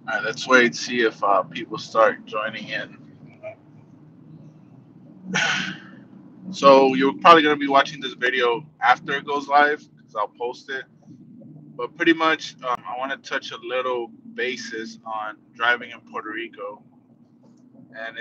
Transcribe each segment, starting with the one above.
All right, let's wait and see if people start joining in. So you're probably gonna be watching this video after it goes live because I'll post it. But pretty much, I want to touch a little basis on driving in Puerto Rico, and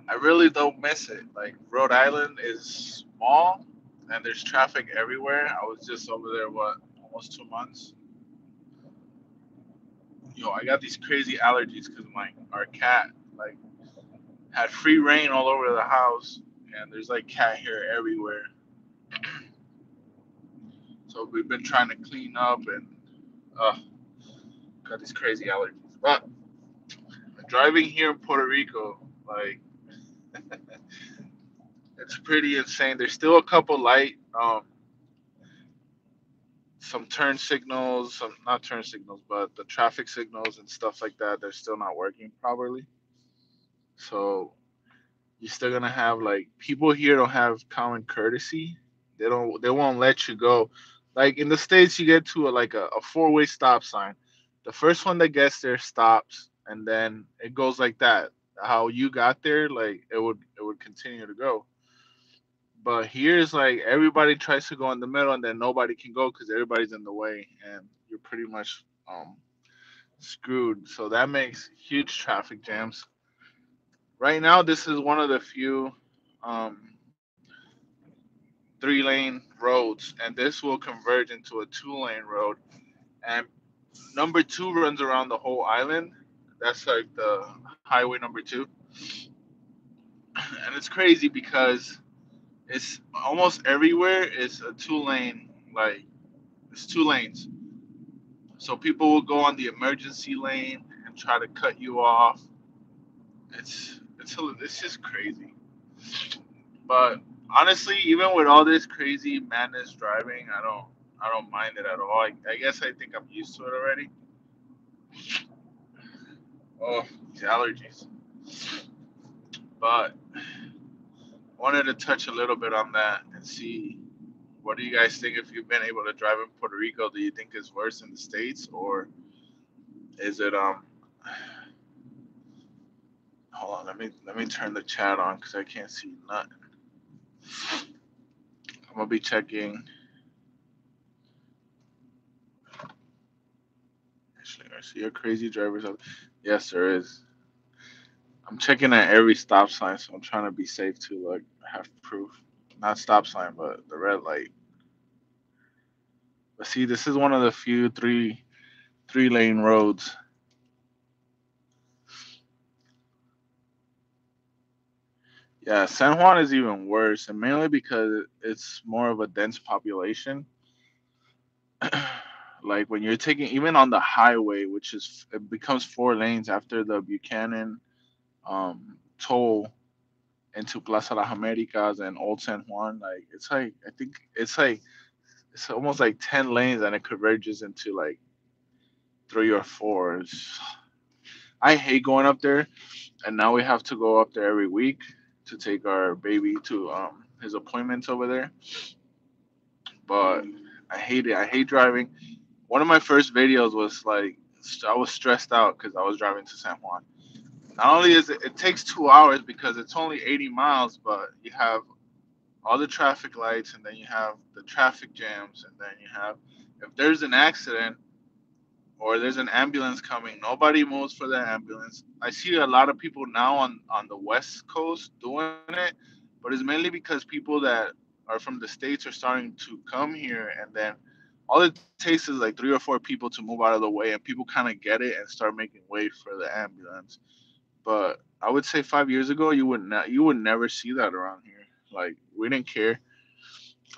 I really don't miss it. Like Rhode Island is small, and there's traffic everywhere. I was just over there, what, almost 2 months. I got these crazy allergies because my our cat like had free reign all over the house, and there's like cat hair everywhere. So we've been trying to clean up, and uh, got these crazy allergies. But driving here in Puerto Rico, like it's pretty insane. There's still a couple light, some turn signals, some not turn signals, but the traffic signals and stuff like that. They're still not working properly. So you're still gonna have like people here don't have common courtesy. They won't let you go. Like in the states, you get to a four-way stop sign. The first one that gets there stops, and then it goes like that. How you got there, like it would continue to go. But here's like everybody tries to go in the middle, and then nobody can go because everybody's in the way, and you're pretty much screwed. So that makes huge traffic jams. Right now, this is one of the few um, 3-lane roads, and this will converge into a 2-lane road. And number two runs around the whole island. That's like the highway number two, and it's crazy because it's almost everywhere is a 2-lane. Like it's 2 lanes, so people will go on the emergency lane and try to cut you off. It's just crazy. But honestly, even with all this crazy madness driving, I don't mind it at all. I guess I think I'm used to it already. Oh, these allergies. But wanted to touch a little bit on that and see what do you guys think if you've been able to drive in Puerto Rico? Do you think it's worse in the states or is it hold on, let me turn the chat on because I can't see nothing. I'm gonna be checking. Actually, I see a crazy drivers out. Yes, there is. I'm checking at every stop sign, so I'm trying to be safe too. Like I have proof, not stop sign, but the red light. But see, this is one of the few three-lane roads. Yeah, San Juan is even worse, and mainly because it's more of a dense population. Like when you're taking even on the highway, which is it becomes 4 lanes after the Buchanan toll into Plaza Las Americas and Old San Juan. Like it's like I think it's almost like 10 lanes, and it converges into like three or four. I hate going up there, and now we have to go up there every week to take our baby to his appointments over there. But I hate it. I hate driving. One of my first videos was like I was stressed out because I was driving to San Juan. Not only is it takes 2 hours because it's only 80 miles, but you have all the traffic lights, and then you have the traffic jams, and then you have if there's an accident or there's an ambulance coming, nobody moves for the ambulance. I see a lot of people now on the West Coast doing it, but it's mainly because people that are from the states are starting to come here, and then all it takes is like 3 or 4 people to move out of the way, and people kind of get it and start making way for the ambulance. But I would say 5 years ago, you would never see that around here. Like we didn't care.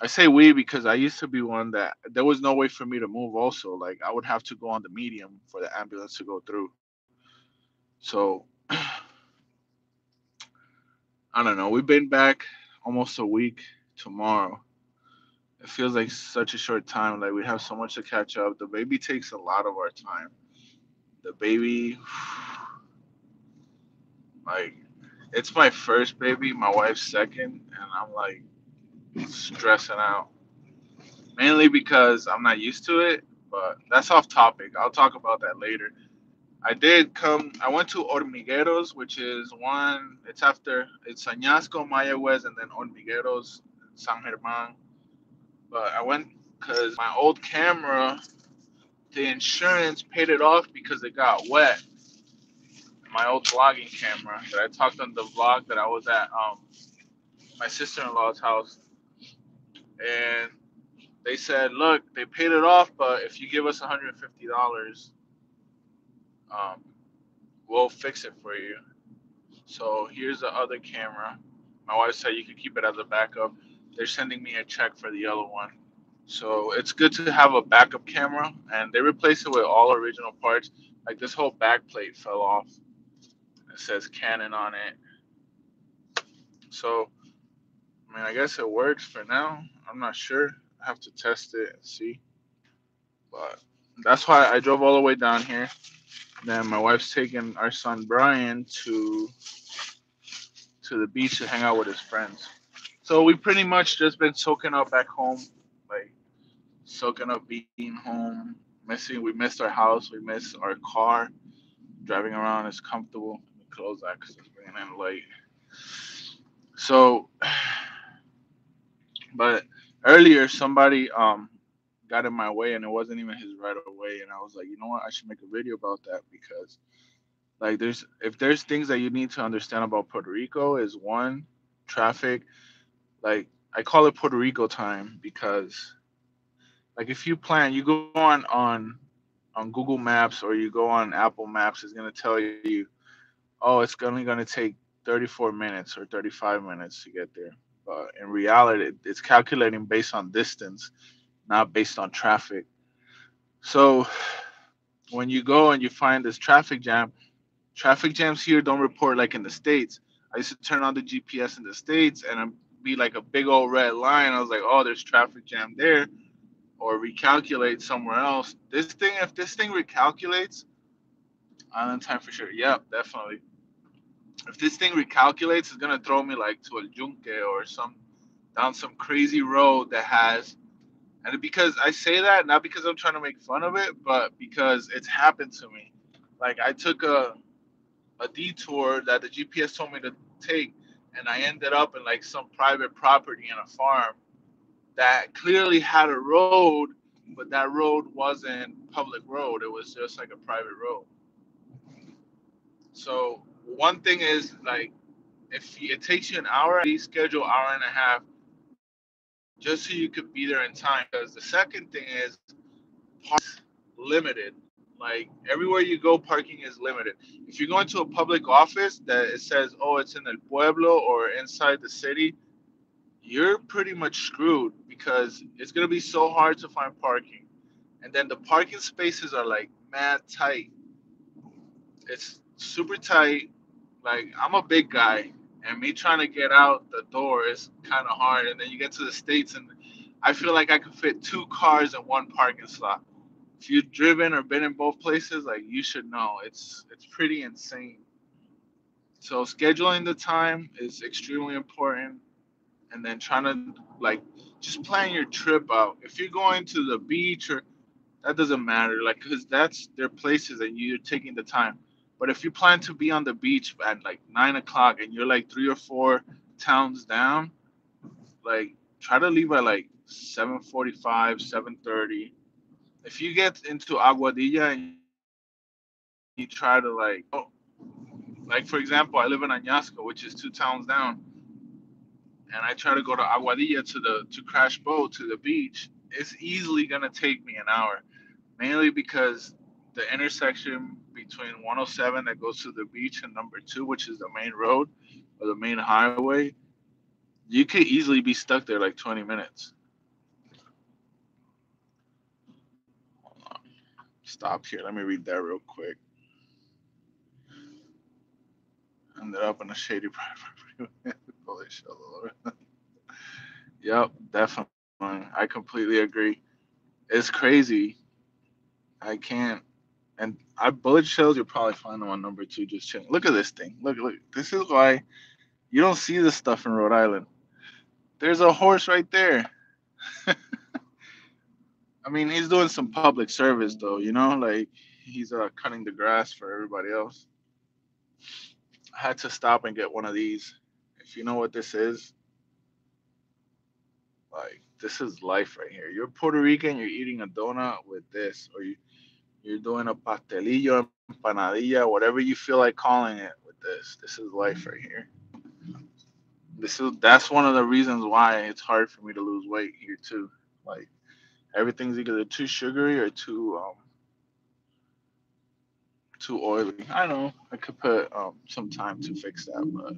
I say we because I used to be one that there was no way for me to move. Also, like I would have to go on the medium for the ambulance to go through. So I don't know. We've been back almost a week tomorrow. It feels like such a short time. Like we have so much to catch up. The baby takes a lot of our time. The baby, like, it's my first baby, my wife's second, and I'm like stressing out. Mainly because I'm not used to it. But that's off topic. I'll talk about that later. I did come. I went to Hormigueros, which is one. It's Añasco, Mayagüez, and then Hormigueros, San Germán. But I went because my old camera, the insurance paid it off because it got wet. My old vlogging camera that I talked on the vlog that I was at my sister-in-law's house, and they said, look, they paid it off, but if you give us $150, um, we'll fix it for you. So here's the other camera. My wife said you could keep it as a backup. They're sending me a check for the other one. So it's good to have a backup camera, and they replaced it with all original parts. Like this whole back plate fell off. It says Canon on it. So I mean, I guess it works for now. I'm not sure. I have to test it and see. But that's why I drove all the way down here. Then my wife's taking our son Brian to the beach to hang out with his friends. So we pretty much just been soaking up back home, like soaking up being home. We missed our house, we missed our car. Driving around is comfortable. Let me close that because it's bringing in light. So, but earlier somebody got in my way and it wasn't even his right of way, and I was like, you know what, I should make a video about that because like there's things that you need to understand about Puerto Rico is one, traffic. Like I call it Puerto Rico time because like if you plan, you go on Google Maps or you go on Apple Maps, it's gonna tell you, oh, it's only gonna take 34 minutes or 35 minutes to get there. But in reality, it's calculating based on distance, not based on traffic. So when you go and you find this traffic jams here don't report like in the states. I used to turn on the GPS in the states and it'd be like a big old red line. I was like, oh, there's traffic jam there, or recalculate somewhere else. If this thing recalculates, island time for sure. Yep, definitely. If this thing recalculates, it's gonna throw me like to a Junque or some down some crazy road that has. And because I say that not because I'm trying to make fun of it, but because it's happened to me. Like I took a detour that the GPS told me to take, and I ended up in like some private property in a farm that clearly had a road, but that road wasn't public road. It was just like a private road. So one thing is like if it takes you an hour, schedule hour and a half just so you could be there in time. Because the second thing is limited. Like everywhere you go, parking is limited. If you go into a public office that it says, "Oh, it's in el pueblo" or inside the city, you're pretty much screwed because it's gonna be so hard to find parking. And then the parking spaces are like mad tight. It's super tight. Like I'm a big guy, and me trying to get out the door is kind of hard. And then you get to the states, and I feel like I could fit two cars in one parking slot. If you've driven or been in both places, like you should know, it's pretty insane. So scheduling the time is extremely important, and then trying to like just plan your trip out. If you're going to the beach or that doesn't matter, like because that's their places and you're taking the time. But if you plan to be on the beach at like 9 o'clock and you're like 3 or 4 towns down, like try to leave at like 7:45, 7:30. If you get into Aguadilla and you try to like for example, I live in Añasco, which is 2 towns down, and I try to go to Aguadilla to crash boat to the beach, it's easily gonna take me an hour. Mainly because the intersection between 107 that goes to the beach and number two, which is the main road or the main highway, you could easily be stuck there like 20 minutes. Stop here. Let me read that real quick. Ended up in a shady private property. Holy shit, Lord. Yep, definitely. I completely agree. It's crazy. I can't. And I bullet shells, you'll probably find them on number two just chilling. Look at this thing. Look. This is why you don't see this stuff in Rhode Island. There's a horse right there. I mean, he's doing some public service though, you know, like he's cutting the grass for everybody else. I had to stop and get one of these. If you know what this is, like this is life right here. You're Puerto Rican, you're eating a donut with this, or you're doing a pastelillo, empanadilla, whatever you feel like calling it with this. This is life right here. That's one of the reasons why it's hard for me to lose weight here too. Like everything's either too sugary or too oily. I know I could put some time to fix that, but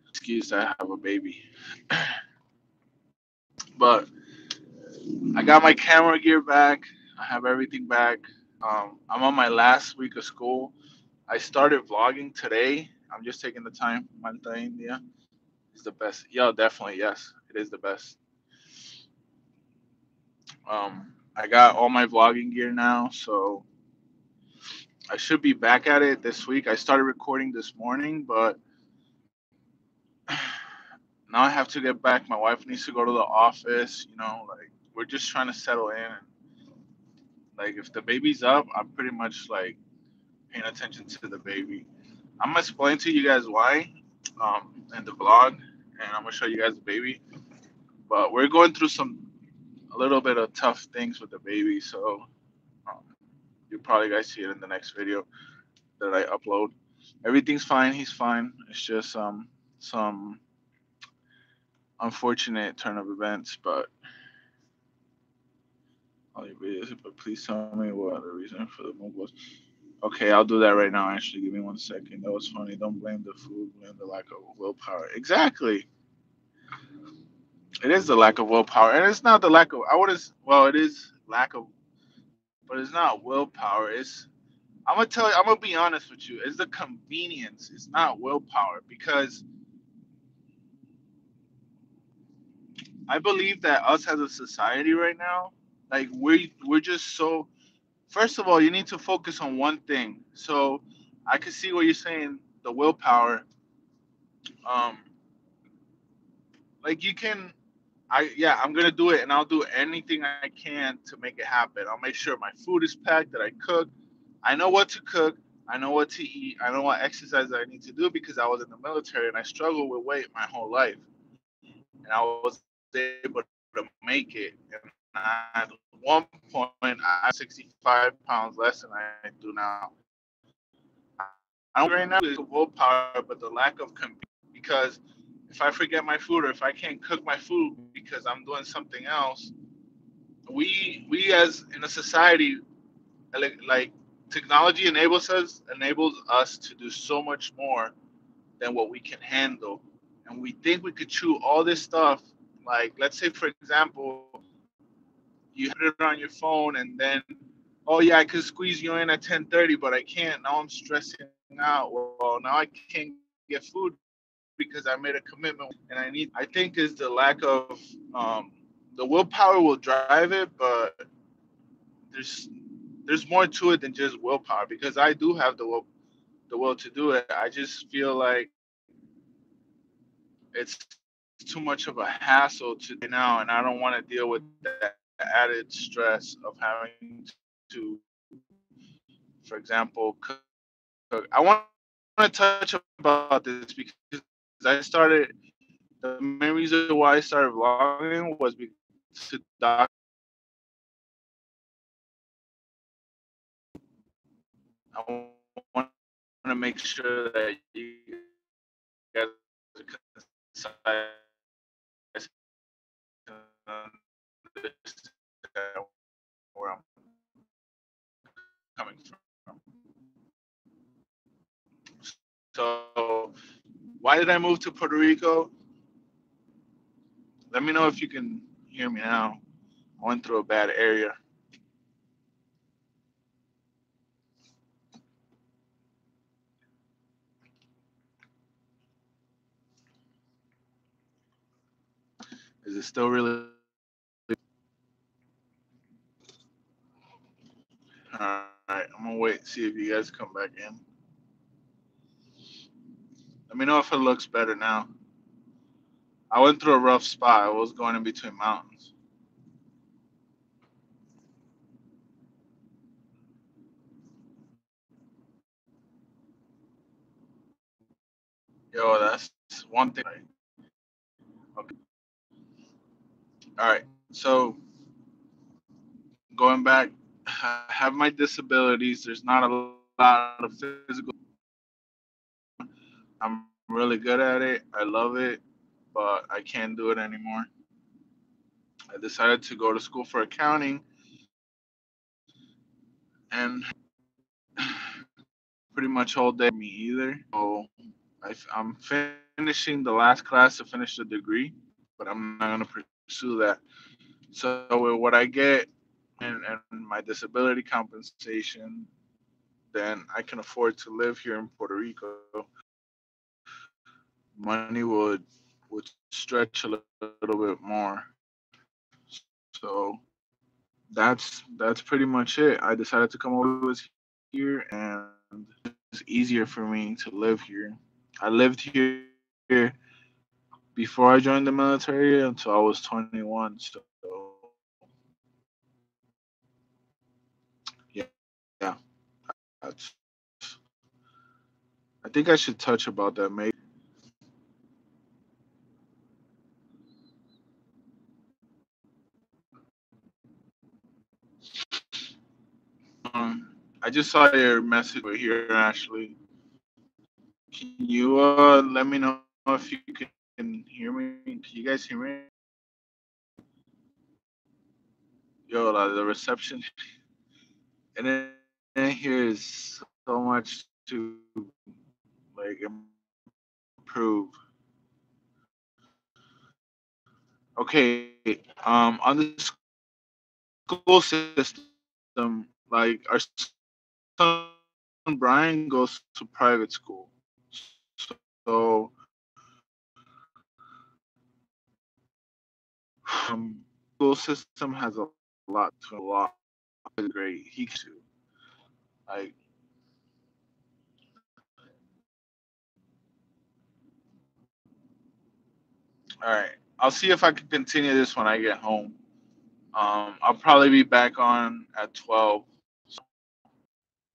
excuse that I have a baby. But I got my camera gear back. I have everything back. I'm on my last week of school. I started vlogging today. I'm just taking the time. Manta India is the best. Yeah, definitely. Yes, it is the best. I got all my vlogging gear now, so I should be back at it this week. I started recording this morning, but now I have to get back. My wife needs to go to the office. You know, like we're just trying to settle in. Like if the baby's up, I'm pretty much like paying attention to the baby. I'm gonna explain to you guys why in the vlog, and I'm gonna show you guys the baby. But we're going through some a little bit of tough things with the baby, so um, you'll probably guys see it in the next video that I upload. Everything's fine. He's fine. It's just some unfortunate turn of events, but all your videos. But please tell me what the reason for the move was. Okay, I'll do that right now. Actually, give me 1 second. That was funny. Don't blame the food, blame the lack of willpower. Exactly. It is the lack of willpower, and it's not the lack of. I would. Well, it is lack of, but it's not willpower. It's. I'm gonna tell you. I'm gonna be honest with you. It's the convenience. It's not willpower because I believe that us as a society right now, like we're just so. First of all, you need to focus on one thing. So I can see what you're saying. The willpower. Um, like you can I'm gonna do it and I'll do anything I can to make it happen. I'll make sure my food is packed, that I cook. I know what to cook, I know what to eat, I know what exercise I need to do because I was in the military and I struggled with weight my whole life. And I was able to make it. And at one point I was 65 pounds less than I do now. I don't right now is willpower, but the lack of convenience because if I forget my food or if I can't cook my food because I'm doing something else, we as in a society like technology enables us to do so much more than what we can handle, and we think we could chew all this stuff. Like let's say for example, you have it on your phone and then, oh yeah, I could squeeze you in at 10:30, but I can't. Now I'm stressing out. Well, now I can't get food because I made a commitment with the baby, and I think is the lack of the willpower will drive it, but there's there's more to it than just willpower because I do have the will to do it. I just feel like it's too much of a hassle to do it right now, and I don't want to deal with the added stress of having to, for example, cook. I want to touch about this because I started. The main reason why I started vlogging was because to document my process of having to. I want to make sure that you guys are concise and understand where I'm coming from. So, why did I move to Puerto Rico? Let me know if you can hear me now. I went through a bad area. Is it still really bad? All right, I'm gonna wait see if you guys come back in. Let me know if it looks better now. I went through a rough spot. I was going in between mountains. Yo, that's one thing. Like, okay. All right. So going back, I have my disabilities. There's not a lot of physical. I'm really good at it. I love it, but I can't do it anymore. I decided to go to school for accounting, and pretty much all day me either. So I'm finishing the last class to finish the degree, but I'm not gonna pursue that. So with what I get and my disability compensation, then I can afford to live here in Puerto Rico. Money would stretch a little bit more. So that's pretty much it. I decided to come over here, and it's easier for me to live here. I lived here before I joined the military until I was 21. So yeah, that's. I think I should touch about that maybe. I just saw your message over here, Ashley. Can you let me know if you can hear me? Can you guys hear me? Yo, the reception and in here is so much to like improve. Okay, on the school system, like our son Brian goes to private school, so school system has a lot. Great, he can do. Like, all right, I'll see if I can continue this when I get home. I'll probably be back on at 12.